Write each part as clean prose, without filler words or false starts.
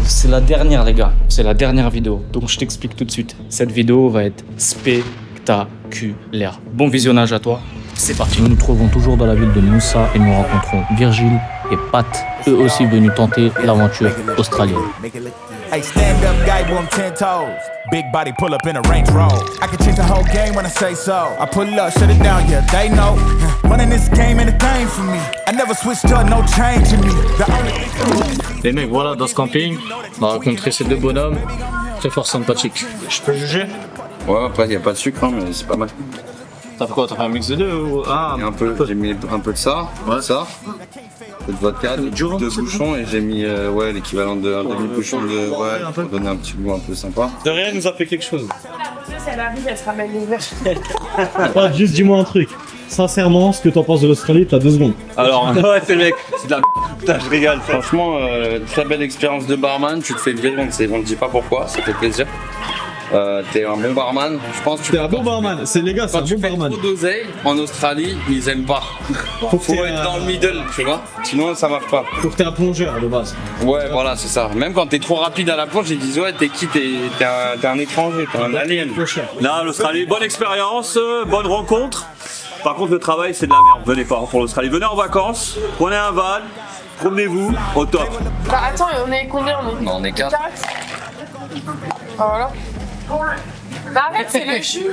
c'est la dernière les gars, c'est la dernière vidéo. Donc je t'explique tout de suite. Cette vidéo va être spectaculaire. Bon visionnage à toi, c'est parti. Nous nous trouvons toujours dans la ville de Moussa et nous rencontrons Virgile et Pat, eux aussi venus tenter l'aventure australienne. Hey, stand up guy, boom, 10 toes. Big body pull up in a Range Rover. I can change the whole game when I say so. I pull up, shut it down, yeah, they know. Running this game ain't a thing for me. I never switched up, no change in me. Les mecs, voilà, dans ce camping, on a rencontré ces deux bonhommes, très fort sympathiques. Je peux juger? Ouais, après, il n'y a pas de sucre, hein, mais c'est pas mal. T'as fait quoi? T'as fait un mix de deux ou... Ah, J'ai mis un peu de ça, ça. De vodka, deux bouchons et j'ai mis ouais, l'équivalent d'un demi-bouchon de pour donner un petit goût un peu sympa. De rien, nous a fait quelque chose. Elle arrive, elle se ramène les verres. Juste dis-moi un truc. Sincèrement, ce que t'en penses de l'Australie, t'as 2 secondes. Alors, ouais, c'est le mec, c'est de la putain, je rigole. Franchement, très belle expérience de barman, tu te fais virer, on ne dit pas pourquoi, ça fait plaisir. T'es un bon barman, je pense. T'es un bon barman, c'est les gars, c'est un bon barman. Quand tu fais trop d'oseille, en Australie, ils aiment pas. Faut être dans le middle, tu vois, sinon ça marche pas. Faut que t'es un plongeur de base. Ouais, voilà, c'est ça. Même quand t'es trop rapide à la plonge, ils disent ouais, t'es qui? T'es un étranger, t'es un alien. Là, l'Australie, bonne expérience, bonne rencontre. Par contre, le travail, c'est de la merde. Venez pas pour l'Australie. Venez en vacances, prenez un van, promenez-vous, au top. Bah attends, on est combien? On est 4. Voilà. Bah arrête, c'est le jus.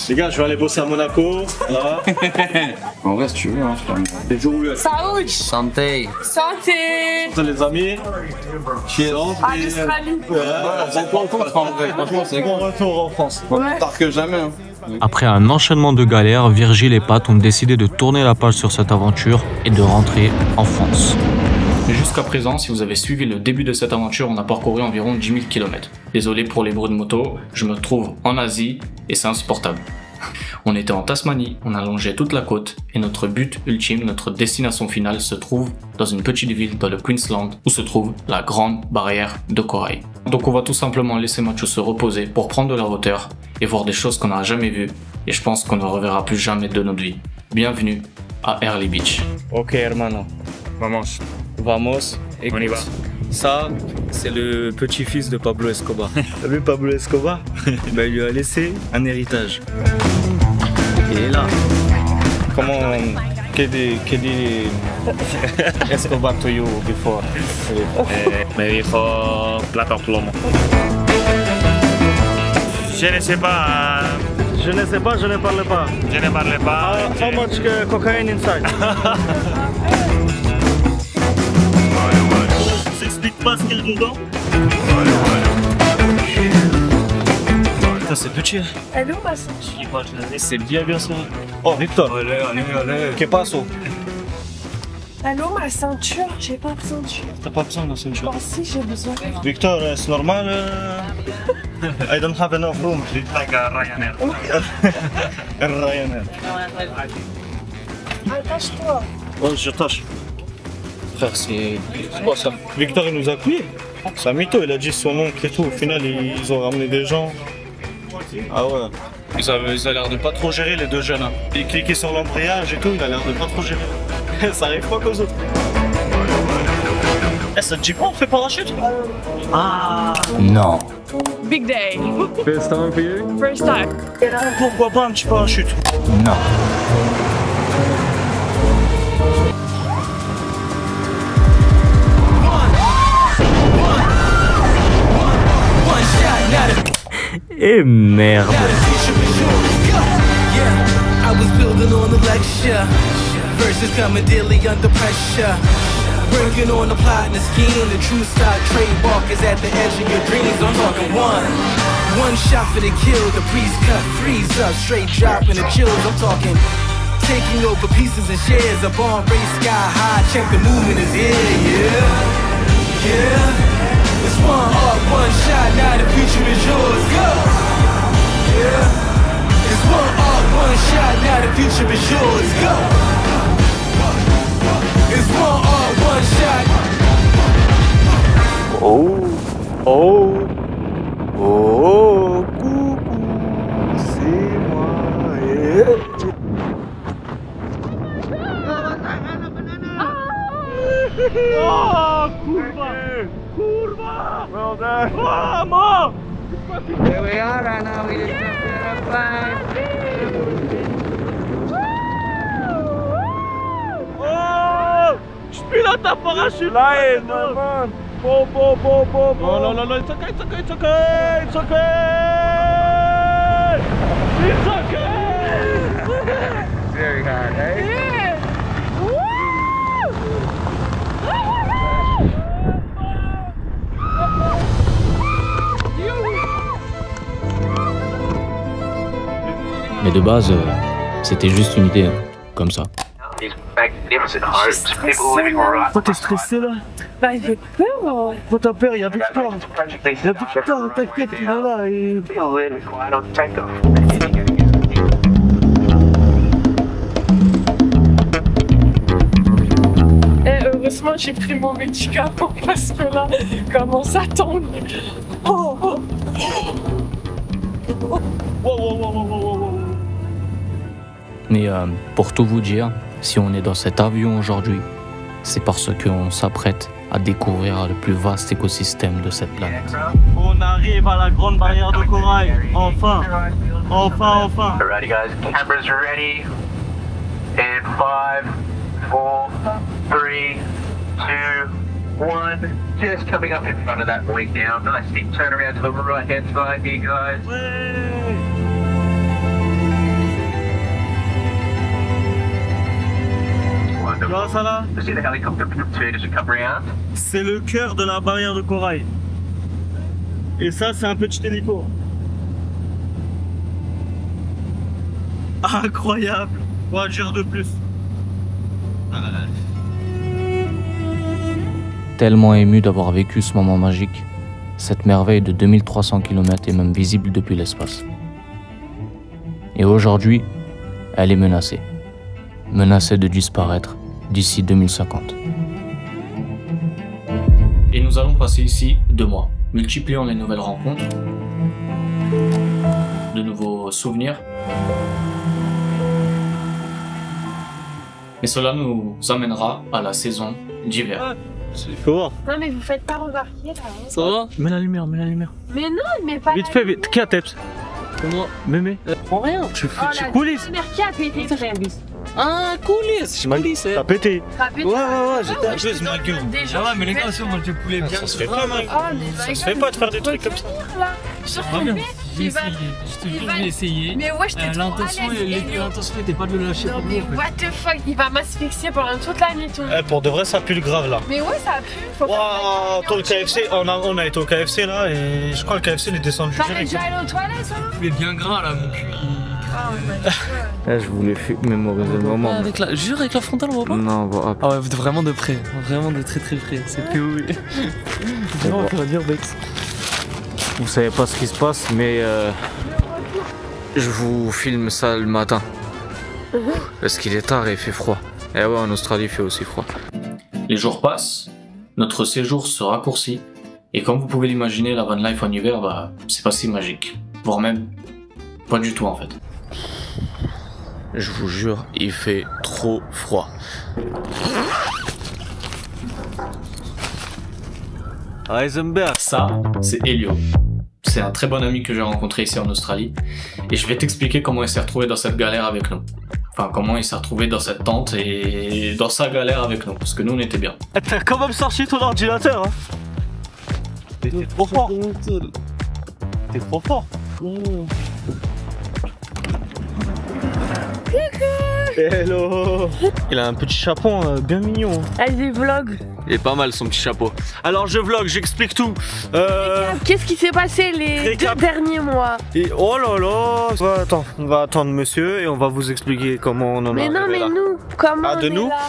Les gars, je vais aller bosser à Monaco. Là. En vrai, si tu veux, hein, C'est toujours mieux. Saoud. santé. Santé. Les amis. Cheers. À l'Australie. Franchement, c'est Bon retour en France. Ouais. tard que jamais. Hein. Après un enchaînement de galères, Virgile et Pat ont décidé de tourner la page sur cette aventure et de rentrer en France. Jusqu'à présent, si vous avez suivi le début de cette aventure, on a parcouru environ 10 000 km. Désolé pour les bruits de moto, je me trouve en Asie et c'est insupportable. On était en Tasmanie, on a longé toute la côte et notre but ultime, notre destination finale se trouve dans une petite ville dans le Queensland où se trouve la grande barrière de corail. Donc on va tout simplement laisser Mathieu se reposer pour prendre de la hauteur et voir des choses qu'on n'a jamais vues et je pense qu'on ne reverra plus jamais de notre vie. Bienvenue à Early Beach. Ok hermano, vamos. Vamos, écoute, on y va. Ça, c'est le petit-fils de Pablo Escobar. T'as vu Pablo Escobar? Ben, il lui a laissé un héritage. Et là, comment... Que dit Escobar to you before? Me dijo plata o plomo. Je ne sais pas. Je ne sais pas, je ne parle pas. Je ne parle pas. How much cocaine inside? T'expliques pas ce qu'il y a dedans? Putain, c'est petit. Elle est où ma ceinture? C'est bien ça. Oh Victor. Allez. Que passo? Elle est où ma ceinture? J'ai pas de ceinture. T'as pas besoin de ceinture. Oh si, j'ai besoin. Victor, c'est normal. I don't have enough room. Like a Ryanair. Ryanair. Attache-toi. Oh, je tâche. Frère, c'est quoi ça? Victor, il nous a pris. C'est un mytho, il a dit son oncle et tout. Au final, ils ont ramené des gens. Ah ouais. Ils ont l'air de pas trop gérer les deux jeunes. Hein. Il cliquait sur l'embrayage et tout, il a l'air de pas trop gérer. Ça arrive pas qu'aux autres. Eh, ça te dit pas, on fait parachute? Ah non. Big day. First time for you? First time. Pourquoi pas un petit parachute? Non. Et merde. I was building on the lecture. Verses coming daily under pressure. Bringing on the plot and the scheme. The true stock trademark is at the edge of your dreams. I'm talking one shot for the kill. The priest cut threes up, straight dropping the chills. I'm talking taking over pieces and shares. A bomb race sky high. Check the movement is here, yeah. It's one heart, one shot. Now the future is yours. Go, yeah. It's one heart, one shot. Now the future is yours. Go. It's one heart, one shot. Coucou, c'est moi. Oh, kurwa! Kurwa! Well done. Oh, mort. Here we are right now, we just jumped in our plane. Oh! Je pilote un parachute! Là, man! Bon, bon, bon, bon, bon! Non, non, non, it's okay, it's okay, it's okay! It's okay! It's okay! Very hard, eh? Yeah. Woo! Mais de base, c'était juste une idée, comme ça. Pourquoi t'es stressé là? Bah, j'ai peur. Pourquoi t'as peur? Y'a Victor! Y'a Victor, t'inquiète, il est là et... Heureusement, j'ai pris mon médicament parce que là, comment ça tombe. Oh, oh. Wow, wow, wow, wow, wow, wow. Mais pour tout vous dire, si on est dans cet avion aujourd'hui, c'est parce qu'on s'apprête à découvrir le plus vaste écosystème de cette planète. On arrive à la grande barrière de corail, enfin, enfin, enfin. Alrighty guys, cameras are ready. In 5, 4, 3, 2, 1. Just coming up in front of that wing now. Nice deep turn around to the right hand side here guys. See the helicopter platoon as we come around. C'est le cœur de la barrière de corail. Et ça, c'est un petit hélico. Incroyable. Quoi dire de plus? Tellement ému d'avoir vécu ce moment magique, cette merveille de 2300 km est même visible depuis l'espace. Et aujourd'hui, elle est menacée. Menacée de disparaître d'ici 2050. Et nous allons passer ici 2 mois, multipliant les nouvelles rencontres, de nouveaux souvenirs. Et cela nous amènera à la saison d'hiver. Faut voir. Non, mais vous faites pas remarquer là. Hein. Ça va? Mets la lumière, mets la lumière. Mais non, mais pas. Vite fait, vite. Qui a tête? Comment? Mémé. Prends rien. Tu coulisses. Qui a pété, frère? Ah, coulisses. T'as pété. T'as pété? Ouais, j'ai acheté ma gueule. Ah ouais, mais les gars, si on mange du poulet bien, ça se fait pas, mec. Ça se fait pas de faire des trucs comme ça. J'ai essayé. Mais ouais, je t'ai trop L'intention n'était pas de le lâcher. Non, mais what the fuck, il va m'asphyxier pendant toute la nuit, ton. Pour de vrai, ça pue le grave là. Mais ouais, ça pue. Faut Waouh, toi le KFC, on a été au KFC là et je crois que le KFC il est descendu. T'as déjà allé aux toilettes, hein? Il est bien gras là, mon cul. Là, je voulais mémoriser le moment. Jure, avec la frontale, on voit pas? Non, on voit pas. Ah ouais, vraiment de près. Vraiment de très très près. C'est POV. Vraiment, on va dire Bex. Vous savez pas ce qui se passe, mais je vous filme ça le matin. Parce qu'il est tard et il fait froid. Et ouais, en Australie, il fait aussi froid. Les jours passent, notre séjour se raccourcit, et comme vous pouvez l'imaginer, la van life en hiver, bah, c'est pas si magique. Voire même, pas du tout en fait. Je vous jure, il fait trop froid. Heisenberg. Ça, c'est Elio. C'est un très bon ami que j'ai rencontré ici en Australie. Et je vais t'expliquer comment il s'est retrouvé dans cette galère avec nous. Enfin, comment il s'est retrouvé dans cette tente et dans sa galère avec nous. Parce que nous, on était bien. T'as quand même sorti ton ordinateur, hein. T'es trop fort. T'es trop fort. Hello. Il a un petit chapeau bien mignon. Allez, vlog. Il est pas mal son petit chapeau. Alors je vlog, j'explique tout. Qu'est-ce qui s'est passé les 2 derniers mois? Et oh là là. On va attendre monsieur et on va vous expliquer comment on en est arrivé là. Mais non, mais nous, comment on est nous là?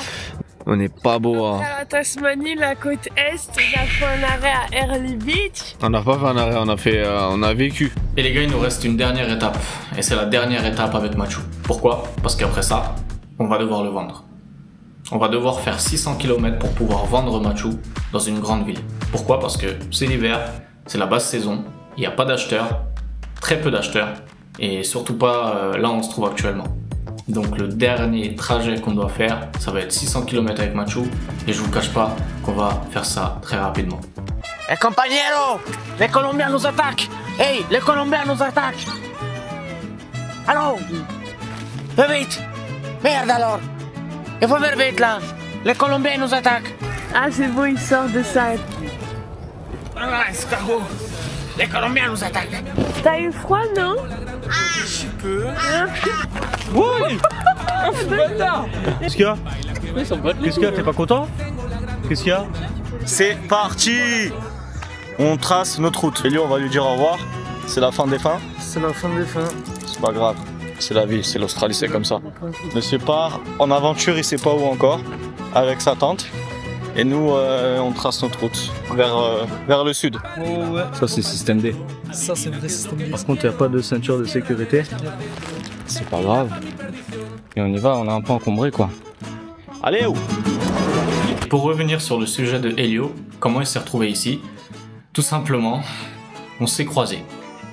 On n'est pas beau, hein. À la Tasmanie, la côte Est, on a fait un arrêt à Early Beach. On n'a pas fait un arrêt, on a vécu. Et les gars, il nous reste une dernière étape. Et c'est la dernière étape avec Machu. Pourquoi? Parce qu'après ça, on va devoir le vendre. On va devoir faire 600 km pour pouvoir vendre Machu dans une grande ville. Pourquoi? Parce que c'est l'hiver, c'est la basse saison, il n'y a pas d'acheteurs, très peu d'acheteurs, et surtout pas là où on se trouve actuellement. Donc le dernier trajet qu'on doit faire, ça va être 600 km avec Machu, et je vous cache pas qu'on va faire ça très rapidement. Eh compañero, les Colombiens nous attaquent. Hey, les Colombiens nous attaquent. Allô? Fais vite. Merde alors. Il faut faire vite là. Les Colombiens nous attaquent. Ah, c'est bon, il sort de ça. Ah, escargot. Les Colombiens nous attaquent. T'as eu froid, non? Un peu. Oui. Qu'est-ce qu'il y a? Qu'est-ce qu'il y a? T'es pas content? Qu'est-ce qu'il y a? C'est parti! On trace notre route. Elio, on va lui dire au revoir. C'est la fin des fins. C'est la fin des fins. C'est pas grave. C'est la vie, c'est l'Australie, c'est comme ça. Monsieur part en aventure, il sait pas où encore, avec sa tante. Et nous, on trace notre route vers le sud. Oh ouais. Ça, c'est système D. Ça, c'est vrai système D. Par contre, il n'y a pas de ceinture de sécurité. C'est pas grave. Et on y va, on est un peu encombré, quoi. Allez, où? Pour revenir sur le sujet de Elio, comment il s'est retrouvé ici? Tout simplement, on s'est croisés.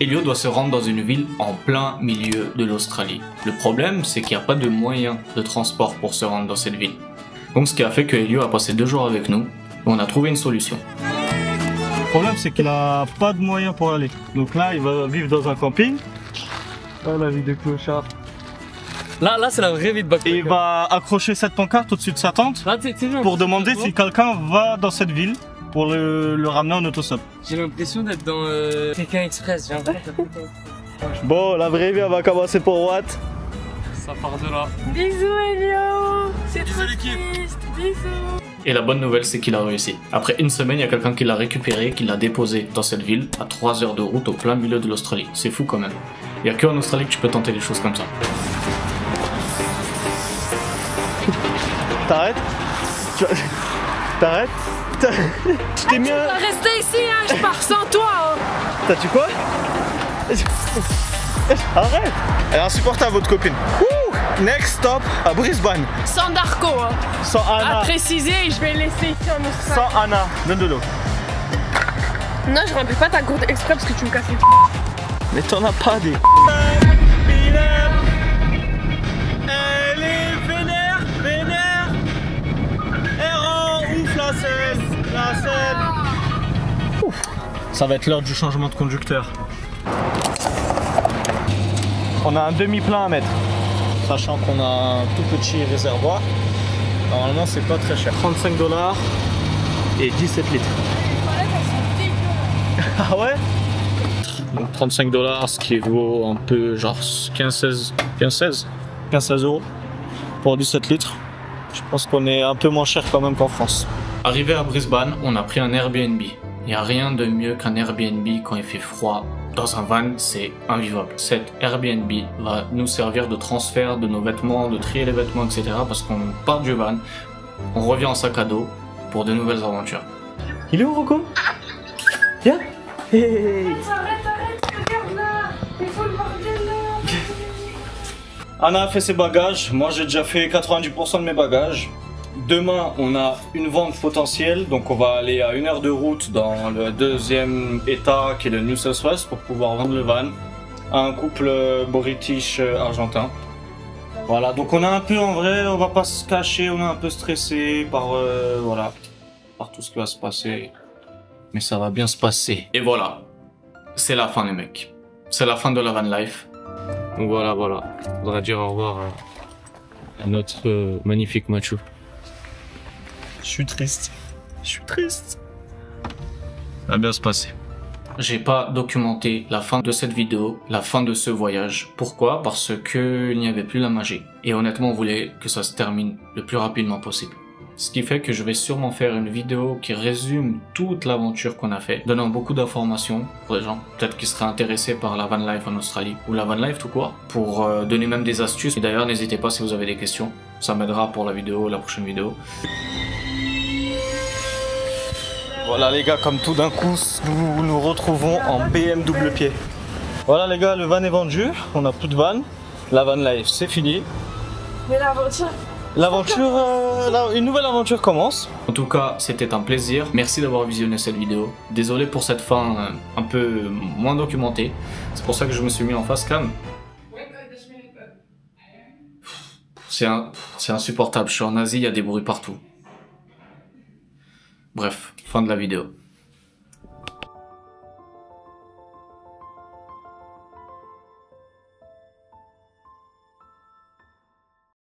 Elio doit se rendre dans une ville en plein milieu de l'Australie. Le problème, c'est qu'il n'y a pas de moyen de transport pour se rendre dans cette ville. Donc ce qui a fait que Elio a passé 2 jours avec nous, et on a trouvé une solution. Le problème, c'est qu'il n'a pas de moyens pour aller. Donc là, il va vivre dans un camping. Oh, la vie de clochard. Là, c'est la vraie vie de backpacker. Et il va accrocher cette pancarte au-dessus de sa tente pour demander si quelqu'un va dans cette ville pour le ramener en autostop. J'ai l'impression d'être dans Pékin Express, j'ai l'impression. Bon, la vraie vie, elle va commencer pour Watt. Ça part de là. Bisous, Elio. C'est trop triste. Bisous. Et la bonne nouvelle, c'est qu'il a réussi. Après une semaine, il y a quelqu'un qui l'a récupéré, qui l'a déposé dans cette ville, à 3 heures de route au plein milieu de l'Australie. C'est fou quand même. Il n'y a qu'en Australie que tu peux tenter des choses comme ça. T'arrêtes? T'arrêtes? Tu t'es mis Tu vas rester ici, hein, je pars sans toi. Hein. T'as tué quoi? Arrête! Elle est insupportable, votre copine. Ouh, next stop à Brisbane. Sans Darko. Hein. Sans Anna. À préciser, je vais laisser ici en Australie. Sans Anna. Donne de l'eau. Non, je remplis pas ta gourde exprès parce que tu me casses les c***. Mais t'en as pas des. Elle est vénère, vénère. Elle rend ouf la scène, la scène. Ouf. Ça va être l'heure du changement de conducteur. On a un demi-plein à mettre, sachant qu'on a un tout petit réservoir. Normalement, c'est pas très cher. 35 $ et 17 litres. Ah ouais? Donc 35 $, ce qui vaut un peu genre 15-16 € pour 17 litres. Je pense qu'on est un peu moins cher quand même qu'en France. Arrivé à Brisbane, on a pris un Airbnb. Il n'y a rien de mieux qu'un Airbnb quand il fait froid. Dans un van, c'est invivable. Cet Airbnb va nous servir de transfert de nos vêtements, de trier les vêtements, etc. Parce qu'on part du van, on revient en sac à dos pour de nouvelles aventures. Il est où, Rocco? Viens. Hey. Arrête, regarde là. Il faut le bordel là. Anna a fait ses bagages. Moi, j'ai déjà fait 90% de mes bagages. Demain, on a une vente potentielle, donc on va aller à 1 heure de route dans le 2e état qui est le New South Wales pour pouvoir vendre le van à un couple british-argentin. Voilà, donc on a un peu, en vrai, on va pas se cacher, on est un peu stressé par, voilà, par tout ce qui va se passer. Mais ça va bien se passer. Et voilà, c'est la fin les mecs. C'est la fin de la van life. Donc voilà, on voudrait dire au revoir à notre magnifique macho. Je suis triste. Ça va bien se passer. J'ai pas documenté la fin de cette vidéo, la fin de ce voyage. Pourquoi? Parce que il n'y avait plus la magie. Et honnêtement, on voulait que ça se termine le plus rapidement possible. Ce qui fait que je vais sûrement faire une vidéo qui résume toute l'aventure qu'on a fait, donnant beaucoup d'informations pour les gens peut-être qui seraient intéressés par la van life en Australie ou la van life tout court, pour donner même des astuces. Et d'ailleurs, n'hésitez pas si vous avez des questions, ça m'aidera pour la vidéo, la prochaine vidéo. Voilà les gars, comme tout d'un coup, nous nous retrouvons en BM double pied. Voilà les gars, le van est vendu, on n'a plus de van. La van life, c'est fini. Mais l'aventure... Une nouvelle aventure commence. En tout cas, c'était un plaisir. Merci d'avoir visionné cette vidéo. Désolé pour cette fin un peu moins documentée. C'est pour ça que je me suis mis en face cam. C'est insupportable. Je suis en Asie, il y a des bruits partout. Bref, fin de la vidéo.